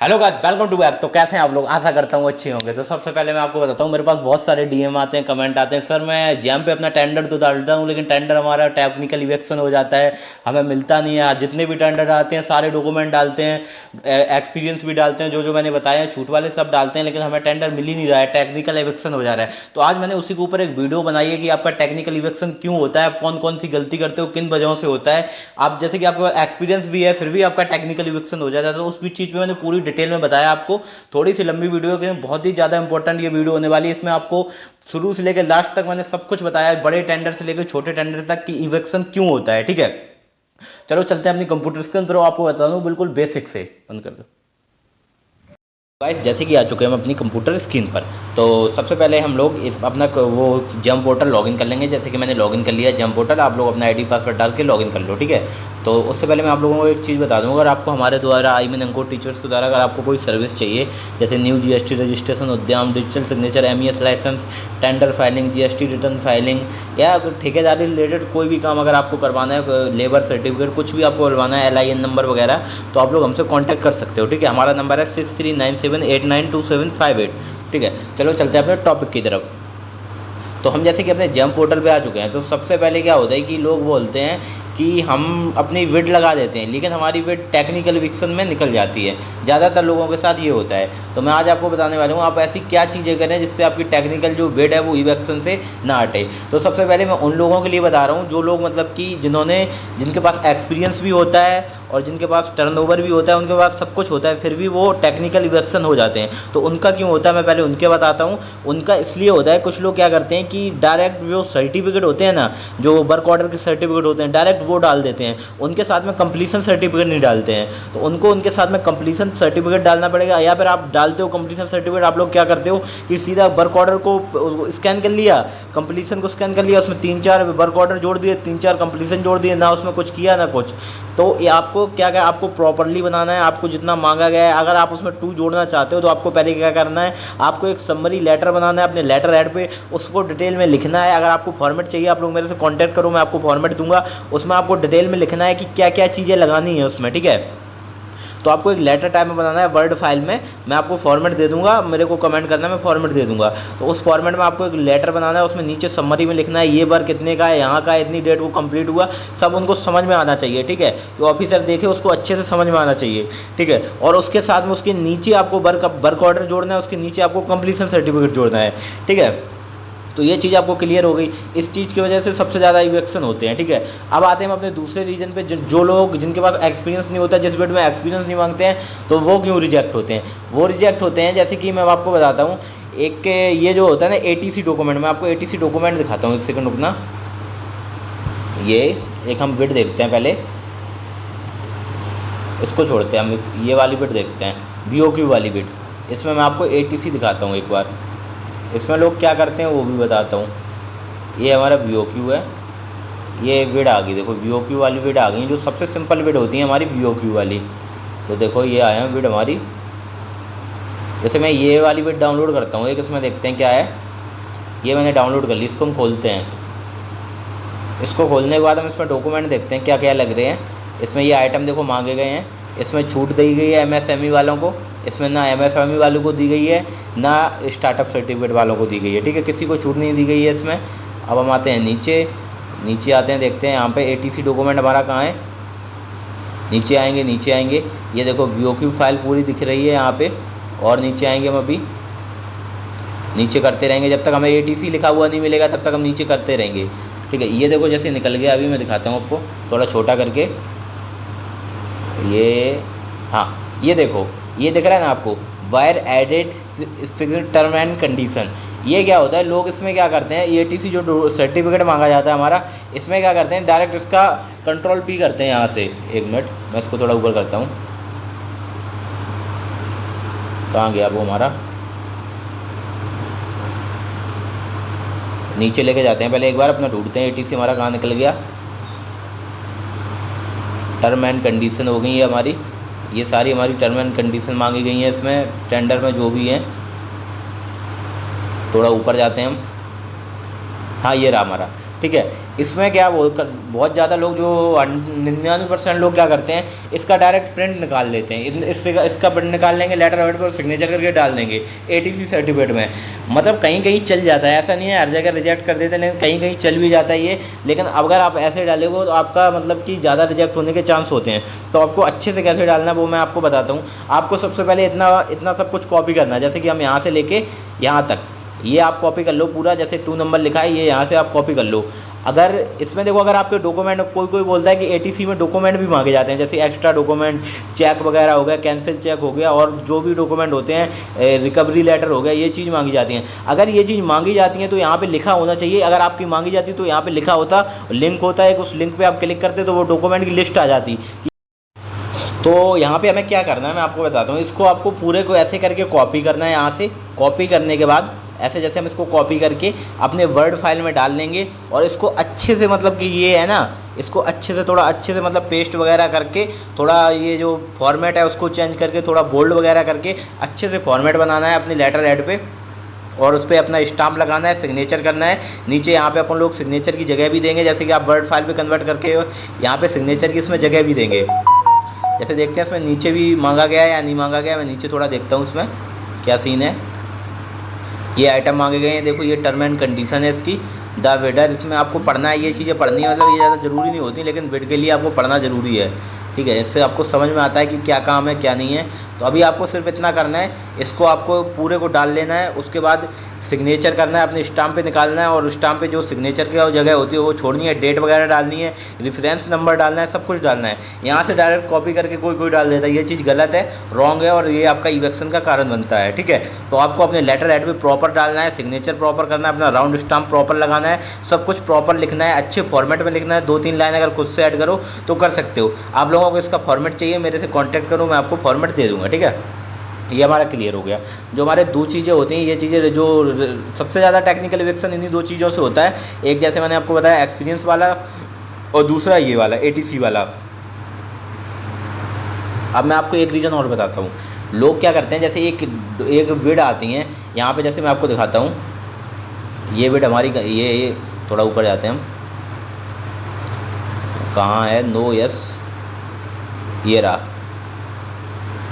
Hello guys, welcome to back. तो कैसे हैं आप लोग? आशा करता हूँ अच्छे होंगे। तो सबसे पहले मैं आपको बताता हूँ, मेरे पास बहुत सारे डीएम आते हैं, कमेंट आते हैं, सर मैं जैम पे अपना टेंडर तो डालता हूँ लेकिन टेंडर हमारा टेक्निकल इवेक्शन हो जाता है, हमें मिलता नहीं है। जितने भी टेंडर आते हैं सारे डॉक्यूमेंट डालते हैं, एक्सपीरियंस भी डालते हैं, जो जो मैंने बताया है छूट वाले सब डालते हैं, लेकिन हमें टेंडर मिल ही नहीं रहा है, टेक्निकल इवेक्शन हो जा रहा है। तो आज मैंने उसी के ऊपर एक वीडियो बनाई है कि आपका टेक्निकल इवेक्शन क्यों होता है, आप कौन कौन सी गलती करते हो, किन वजहों से होता है। आप जैसे कि आपके पास एक्सपीरियंस भी है फिर भी आपका टेक्निकल इवेक्शन हो जाता है, तो उस भी चीज़ पे मैंने पूरी डिटेल में बताया आपको। थोड़ी सी लंबी वीडियो है, बहुत ही ज़्यादा इंपॉर्टेंट ये वीडियो होने वाली है। इसमें आपको शुरू से लेकर लास्ट तक मैंने सब कुछ बताया है, बड़े टेंडर से लेकर छोटे टेंडर तक कि इवेक्शन क्यों होता है। ठीक है, चलो चलते हैं अपनी कंप्यूटर स्क्रीन पर, आपको बता दूं बिल्कुल बेसिक से। बंद कर दो गाइस। जैसे कि आ चुके हैं हम अपनी कंप्यूटर स्क्रीन पर, तो सबसे पहले हम लोग इस अपना वो जम पोर्टल लॉगिन कर लेंगे। जैसे कि मैंने लॉगिन कर लिया जम पोर्टल, आप लोग अपना आईडी पासवर्ड डाल के लॉगिन कर लो। ठीक है, तो उससे पहले मैं आप लोगों को एक चीज़ बता दूँ, अगर आपको हमारे द्वारा अंकों टीचर्स के द्वारा अगर आपको कोई सर्विस चाहिए, जैसे new GST registration, Udyam digital signature, MES licence, tender filing, GST return filing, या ठेकेदारी रिलेटेड कोई भी काम अगर आपको करवाना है, लेबर सर्टिफिकेट कुछ भी आपको करवाना है, LIN नंबर वगैरह, तो आप लोग हमसे कांटेक्ट कर सकते हो। ठीक है, हमारा नंबर है 6397892758। ठीक है, चलो चलते हैं अपने टॉपिक की तरफ। तो हम जैसे कि अपने जम पोर्टल पे आ चुके हैं, तो सबसे पहले क्या होता है कि लोग बोलते हैं कि हम अपनी विड लगा देते हैं, लेकिन हमारी विड टेक्निकल इविक्शन में निकल जाती है। ज़्यादातर लोगों के साथ ये होता है। तो मैं आज आपको बताने वाला हूँ आप ऐसी क्या चीज़ें करें जिससे आपकी टेक्निकल जो विड है वो इविक्शन से ना हटे। तो सबसे पहले मैं उन लोगों के लिए बता रहा हूँ जो लोग मतलब कि जिनके पास एक्सपीरियंस भी होता है और जिनके पास टर्नओवर भी होता है, उनके पास सब कुछ होता है, फिर भी वो टेक्निकल इविक्शन हो जाते हैं। तो उनका क्यों होता है मैं पहले उनके बताता हूँ। उनका इसलिए होता है, कुछ लोग क्या करते हैं कि डायरेक्ट जो सर्टिफिकेट होते हैं ना, जो वर्क ऑर्डर के सर्टिफिकेट होते हैं, डायरेक्ट वो डाल देते हैं, उनके साथ में कंप्लीशन सर्टिफिकेट नहीं डालते हैं। तो उनको उनके साथ में कंप्लीशन सर्टिफिकेट डालना पड़ेगा, या फिर आप डालते हो कंप्लीशन सर्टिफिकेट, आप लोग क्या करते हो कि सीधा वर्क ऑर्डर को स्कैन कर लिया, कंप्लीशन को स्कैन कर लिया, उसमें 3-4 वर्क ऑर्डर जोड़ दिए, 3-4 कंप्लीशन जोड़ दिए, ना उसमें कुछ किया ना कुछ। तो ये आपको क्या आपको प्रॉपरली बनाना है, आपको जितना मांगा गया है। अगर आप उसमें 2 जोड़ना चाहते हो तो आपको पहले क्या करना है, आपको एक समरी लेटर बनाना है अपने लेटर हेड पे, उसको डिटेल में लिखना है। अगर आपको फॉर्मेट चाहिए आप लोग मेरे से कांटेक्ट करो, मैं आपको फॉर्मेट दूंगा। उसमें आपको डिटेल में लिखना है कि क्या क्या चीज़ें लगानी है उसमें। ठीक है, तो आपको एक लेटर टाइप में बनाना है वर्ड फाइल में। मैं आपको फॉर्मेट दे दूंगा, मेरे को कमेंट करना है, मैं फॉर्मेट दे दूंगा। तो उस फॉर्मेट में आपको एक लेटर बनाना है, उसमें नीचे समरी में लिखना है ये वर्क कितने का है, यहाँ का है, इतनी डेट को कंप्लीट हुआ, सब उनको समझ में आना चाहिए। ठीक है, कि ऑफिसर देखे उसको अच्छे से समझ में आना चाहिए। ठीक है, और उसके साथ में उसके नीचे आपको वर्क ऑर्डर जोड़ना है, उसके नीचे आपको कंप्लीशन सर्टिफिकेट जोड़ना है। ठीक है, तो ये चीज़ आपको क्लियर हो गई। इस चीज़ की वजह से सबसे ज़्यादा इवेक्शन होते हैं। ठीक है, अब आते हैं हम अपने दूसरे रीजन पे, जो लोग जिनके पास एक्सपीरियंस नहीं होता, जिस वेट में एक्सपीरियंस नहीं मांगते हैं, तो वो क्यों रिजेक्ट होते हैं? वो रिजेक्ट होते हैं जैसे कि मैं आपको बताता हूँ। एक ये जो होता है ना ATC डॉक्यूमेंट, मैं आपको ATC डॉक्यूमेंट दिखाता हूँ, एक सेकंड रुकना। ये एक हम विड देखते हैं पहले, इसको छोड़ते हैं हम, ये वाली विड देखते हैं, BOQ वाली विड। इसमें मैं आपको ATC दिखाता हूँ एक बार, इसमें लोग क्या करते हैं वो भी बताता हूँ। ये हमारा BOQ है, ये विड आ गई, देखो BOQ वाली विड आ गई, जो सबसे सिंपल विड होती है हमारी BOQ वाली। तो देखो ये आया विड हमारी। जैसे मैं ये वाली विड डाउनलोड करता हूँ एक, इसमें देखते हैं क्या है। ये मैंने डाउनलोड कर ली, इसको हम खोलते हैं। इसको खोलने के बाद हम इसमें डॉक्यूमेंट देखते हैं क्या क्या लग रहे हैं। इसमें ये आइटम देखो मांगे गए हैं, इसमें छूट दी गई है MSME वालों को, इसमें ना MSME वालों को दी गई है, ना स्टार्टअप सर्टिफिकेट वालों को दी गई है। ठीक है, किसी को छूट नहीं दी गई है इसमें। अब हम आते हैं नीचे, नीचे आते हैं, देखते हैं यहाँ पे ATC डॉक्यूमेंट हमारा कहाँ है। नीचे आएंगे, नीचे आएंगे, ये देखो BOQ फाइल पूरी दिख रही है यहाँ पे। और नीचे आएंगे हम, अभी नीचे करते रहेंगे जब तक हमें ATC लिखा हुआ नहीं मिलेगा, तब तक हम नीचे करते रहेंगे। ठीक है, ये देखो जैसे निकल गया, अभी मैं दिखाता हूँ आपको थोड़ा छोटा करके। ये हाँ, ये देखो, ये दिख रहा है ना आपको, wire added term and condition. ये क्या होता है, लोग इसमें क्या करते हैं, ATC जो सर्टिफिकेट मांगा जाता है हमारा, इसमें क्या करते हैं डायरेक्ट इसका Ctrl+P करते हैं यहाँ से। एक मिनट, मैं इसको थोड़ा ऊपर करता हूँ। कहाँ गया वो हमारा, नीचे लेके जाते हैं पहले एक बार अपना, ढूंढते हैं ATC हमारा कहाँ निकल गया। टर्म एंड कंडीशन हो गई है हमारी, ये सारी हमारी टर्म एंड कंडीशन मांगी गई हैं इसमें टेंडर में जो भी हैं। थोड़ा ऊपर जाते हैं हम, हाँ ये रहा हमारा ठीक है। इसमें क्या बहुत ज़्यादा लोग जो 99% लोग क्या करते हैं, इसका डायरेक्ट प्रिंट निकाल लेते हैं। इसका प्रिंट निकाल लेंगे, लेटर हेड पर सिग्नेचर करके डाल देंगे एटीसी सर्टिफिकेट में। मतलब कहीं कहीं चल जाता है, ऐसा नहीं है हर जगह रिजेक्ट कर देते हैं, लेकिन कहीं कहीं चल भी जाता है ये। लेकिन अगर आप ऐसे डालेंगे तो आपका मतलब कि ज़्यादा रिजेक्ट होने के चांस होते हैं। तो आपको अच्छे से कैसे डालना है वो मैं आपको बताता हूँ। आपको सबसे पहले इतना सब कुछ कॉपी करना है। जैसे कि हम यहाँ से लेके यहाँ तक ये आप कॉपी कर लो पूरा, जैसे 2 नंबर लिखा है ये यहाँ से आप कॉपी कर लो। अगर इसमें देखो, अगर आपके डॉक्यूमेंट, कोई बोलता है कि एटीसी में डॉक्यूमेंट भी मांगे जाते हैं, जैसे एक्स्ट्रा डॉक्यूमेंट, चेक वगैरह हो गया, कैंसिल चेक हो गया, और जो भी डॉक्यूमेंट होते हैं, रिकवरी लेटर हो गया, ये चीज़ मांगी जाती हैं। अगर ये चीज़ मांगी जाती है तो यहाँ पे लिखा होना चाहिए। अगर आपकी मांगी जाती तो यहाँ पे लिखा होता, लिंक होता है, उस लिंक पे आप क्लिक करते तो वो डॉक्यूमेंट की लिस्ट आ जाती। तो यहाँ पे हमें क्या करना है मैं आपको बताता हूँ। इसको आपको पूरे को ऐसे करके कॉपी करना है। यहाँ से कॉपी करने के बाद ऐसे, जैसे हम इसको कॉपी करके अपने वर्ड फाइल में डाल लेंगे, और इसको अच्छे से मतलब कि ये है ना, इसको अच्छे से थोड़ा अच्छे से मतलब पेस्ट वगैरह करके, थोड़ा ये जो फॉर्मेट है उसको चेंज करके, थोड़ा बोल्ड वगैरह करके अच्छे से फॉर्मेट बनाना है अपने लेटर हेड पे, और उस पर अपना स्टाम्प लगाना है, सिग्नेचर करना है। नीचे यहाँ पे अपन लोग सिग्नेचर की जगह भी देंगे, जैसे कि आप वर्ड फाइल पे कन्वर्ट करके यहाँ पे सिग्नेचर की इसमें जगह भी देंगे। जैसे देखते हैं इसमें नीचे भी मांगा गया है या नहीं मांगा गया। मैं नीचे थोड़ा देखता हूँ इसमें क्या सीन है। ये आइटम मांगे गए हैं, देखो ये टर्म एंड कंडीशन है इसकी, द बिडर। इसमें आपको पढ़ना है, ये चीज़ें पढ़नी है। मतलब ये ज़्यादा ज़रूरी नहीं होती, लेकिन बिड के लिए आपको पढ़ना ज़रूरी है, ठीक है। इससे आपको समझ में आता है कि क्या काम है क्या नहीं है। तो अभी आपको सिर्फ इतना करना है, इसको आपको पूरे को डाल लेना है। उसके बाद सिग्नेचर करना है, अपने स्टाम्प पे निकालना है, और स्टाम्प पे जो सिग्नेचर की जगह होती है वो छोड़नी है, डेट वगैरह डालनी है, रेफरेंस नंबर डालना है, सब कुछ डालना है। यहाँ से डायरेक्ट कॉपी करके कोई डाल देता है, ये चीज़ गलत है, रॉन्ग है, और ये आपका इवेक्शन का कारण बनता है, ठीक है। तो आपको अपने लेटर हेड पे प्रॉपर डालना है, सिग्नेचर प्रॉपर करना है, अपना राउंड स्टाम्प प्रॉपर लगाना है, सब कुछ प्रॉपर लिखना है, अच्छे फॉर्मेट में लिखना है। 2-3 लाइन अगर खुद से ऐड करो तो कर सकते हो। आप लोगों को इसका फॉर्मेट चाहिए, मेरे से कॉन्टैक्ट करो, मैं आपको फॉर्मेट दे दूँगा, ठीक है। ये हमारा क्लियर हो गया। जो हमारे 2 चीज़ें होती हैं, ये चीज़ें जो सबसे ज़्यादा टेक्निकल इवेक्शन इन्हीं 2 चीज़ों से होता है। एक जैसे मैंने आपको बताया एक्सपीरियंस वाला, और दूसरा ये वाला एटीसी वाला। अब मैं आपको एक रीज़न और बताता हूँ। लोग क्या करते हैं, जैसे एक विड आती हैं यहाँ पे, जैसे मैं आपको दिखाता हूँ। ये विड हमारी, ये थोड़ा ऊपर जाते हैं हम, कहाँ है, नो यस, ये रहा।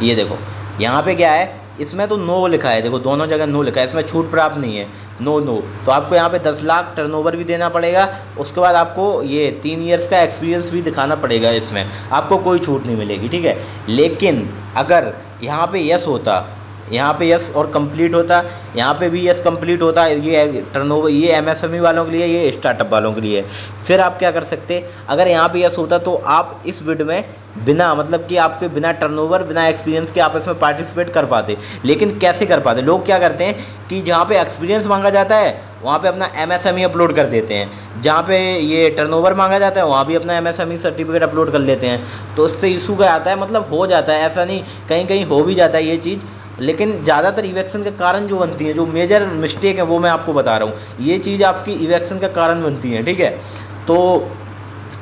ये देखो यहाँ पे क्या है, इसमें तो नो लिखा है, देखो दोनों जगह नो लिखा है, इसमें छूट प्राप्त नहीं है, नो। तो आपको यहाँ पे 10 लाख टर्नओवर भी देना पड़ेगा। उसके बाद आपको ये 3 इयर्स का एक्सपीरियंस भी दिखाना पड़ेगा, इसमें आपको कोई छूट नहीं मिलेगी, ठीक है। लेकिन अगर यहाँ पे यस होता, यहाँ पे यस और कंप्लीट होता, यहाँ पे भी यस कंप्लीट होता, ये टर्नओवर, ये एमएसएमई वालों के लिए, ये स्टार्टअप वालों के लिए। फिर आप क्या कर सकते, अगर यहाँ पे यस होता तो आप इस बिड में बिना, मतलब कि आपके बिना टर्नओवर, बिना एक्सपीरियंस के आप इसमें पार्टिसिपेट कर पाते। लेकिन कैसे कर पाते, लोग क्या करते हैं कि जहाँ पे एक्सपीरियंस मांगा जाता है वहाँ पे अपना एमएसएमई अपलोड कर देते हैं, जहाँ पे ये टर्नओवर मांगा जाता है वहाँ भी अपना एमएसएमई सर्टिफिकेट अपलोड कर लेते हैं। तो इससे इशू क्या आता है, मतलब हो जाता है, ऐसा नहीं, कहीं कहीं हो भी जाता है ये चीज़। लेकिन ज़्यादातर इवेक्शन के कारण जो बनती है, जो मेजर मिस्टेक है वो मैं आपको बता रहा हूँ। ये चीज़ आपकी इवेक्शन का कारण बनती है, ठीक है। तो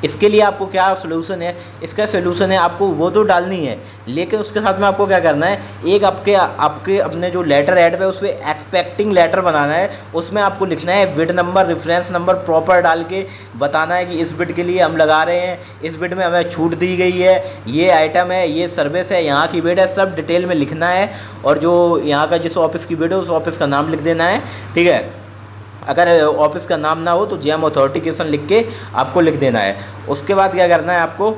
इसके लिए आपको क्या सोल्यूशन है, इसका सोल्यूशन है आपको वो तो डालनी है, लेकिन उसके साथ में आपको क्या करना है, एक आपके अपने जो लेटर हेड पे उस पर एक्सपेक्टिंग लेटर बनाना है। उसमें आपको लिखना है bid number, reference number proper डाल के बताना है कि इस बिड के लिए हम लगा रहे हैं, इस बिड में हमें छूट दी गई है, ये आइटम है, ये सर्विस है, यहाँ की बिड है, सब डिटेल में लिखना है। और जो यहाँ का जिस ऑफिस की बिड है उस ऑफिस का नाम लिख देना है, ठीक है। अगर ऑफिस का नाम ना हो तो जेम अथॉरिटिकेशन लिख के आपको लिख देना है। उसके बाद क्या करना है, आपको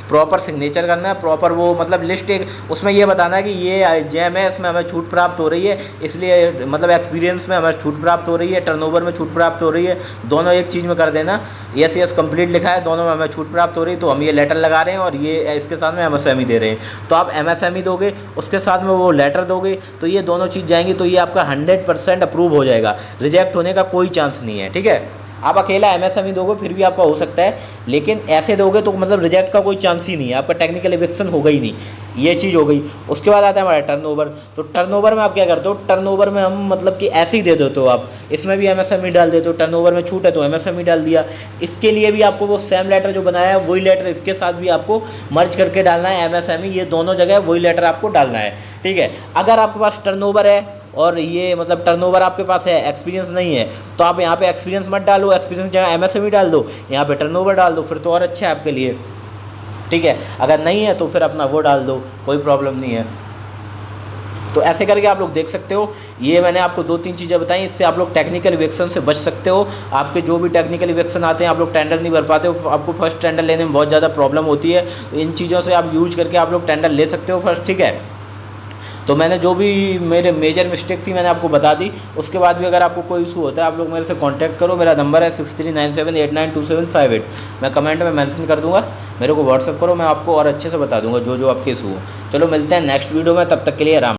प्रॉपर सिग्नेचर करना है, प्रॉपर वो मतलब लिस्ट, एक उसमें ये बताना है कि ये जेम है, इसमें हमें छूट प्राप्त हो रही है, इसलिए मतलब एक्सपीरियंस में हमें छूट प्राप्त हो रही है, टर्नओवर में छूट प्राप्त हो रही है, दोनों एक चीज़ में कर देना। यस कंप्लीट लिखा है, दोनों में हमें छूट प्राप्त हो रही है, तो हम ये लेटर लगा रहे हैं, और ये इसके साथ में एमएसएमई दे रहे हैं। तो आप एमएसएमई दोगे, उसके साथ में वो लेटर दोगे, तो ये दोनों चीज़ जाएंगी, तो ये आपका 100% अप्रूव हो जाएगा, रिजेक्ट होने का कोई चांस नहीं है, ठीक है। आप अकेला एमएसएमई दोगे फिर भी आपका हो सकता है, लेकिन ऐसे दोगे तो मतलब रिजेक्ट का कोई चांस ही नहीं है, आपका टेक्निकल इवेक्शन होगा ही नहीं, ये चीज़ हो गई। उसके बाद आता है हमारा टर्नओवर। तो टर्नओवर में आप क्या करते हो, टर्नओवर में हम मतलब कि ऐसे ही दे देते हो आप, इसमें भी एमएसएमई डाल देते हो, टर्नओवर में छूट है तो एमएसएमई डाल दिया। इसके लिए भी आपको वो सेम लेटर जो बनाया है वही लेटर इसके साथ भी आपको मर्ज करके डालना है, एमएसएमई, ये दोनों जगह वही लेटर आपको डालना है, ठीक है। अगर आपके पास टर्नओवर है और ये मतलब टर्नओवर आपके पास है, एक्सपीरियंस नहीं है, तो आप यहाँ पे एक्सपीरियंस मत डालो, एक्सपीरियंस जगह एमएसएमई डाल दो, यहाँ पे टर्नओवर डाल दो, फिर तो और अच्छा है आपके लिए। ठीक है, अगर नहीं है तो फिर अपना वो डाल दो, कोई प्रॉब्लम नहीं है। तो ऐसे करके आप लोग देख सकते हो। ये मैंने आपको 2-3 चीज़ें बताई, इससे आप लोग टेक्निकल इवेक्शन से बच सकते हो। आपके जो भी टेक्निकल इवेक्शन आते हैं, आप लोग टेंडर नहीं भर पाते हो, आपको फर्स्ट टेंडर लेने में बहुत ज़्यादा प्रॉब्लम होती है, तो इन चीज़ों से आप यूज करके आप लोग टेंडर ले सकते हो फर्स्ट। ठीक है, तो मैंने जो भी मेरे मेजर मिस्टेक थी मैंने आपको बता दी। उसके बाद भी अगर आपको कोई इशू होता है आप लोग मेरे से कांटेक्ट करो। मेरा नंबर है 6397892758। मैं कमेंट में मेंशन कर दूंगा, मेरे को व्हाट्सअप करो, मैं आपको और अच्छे से बता दूंगा जो जो आपके इशू हो। चलो मिलते हैं नेक्स्ट वीडियो में, तब तक के लिए राम।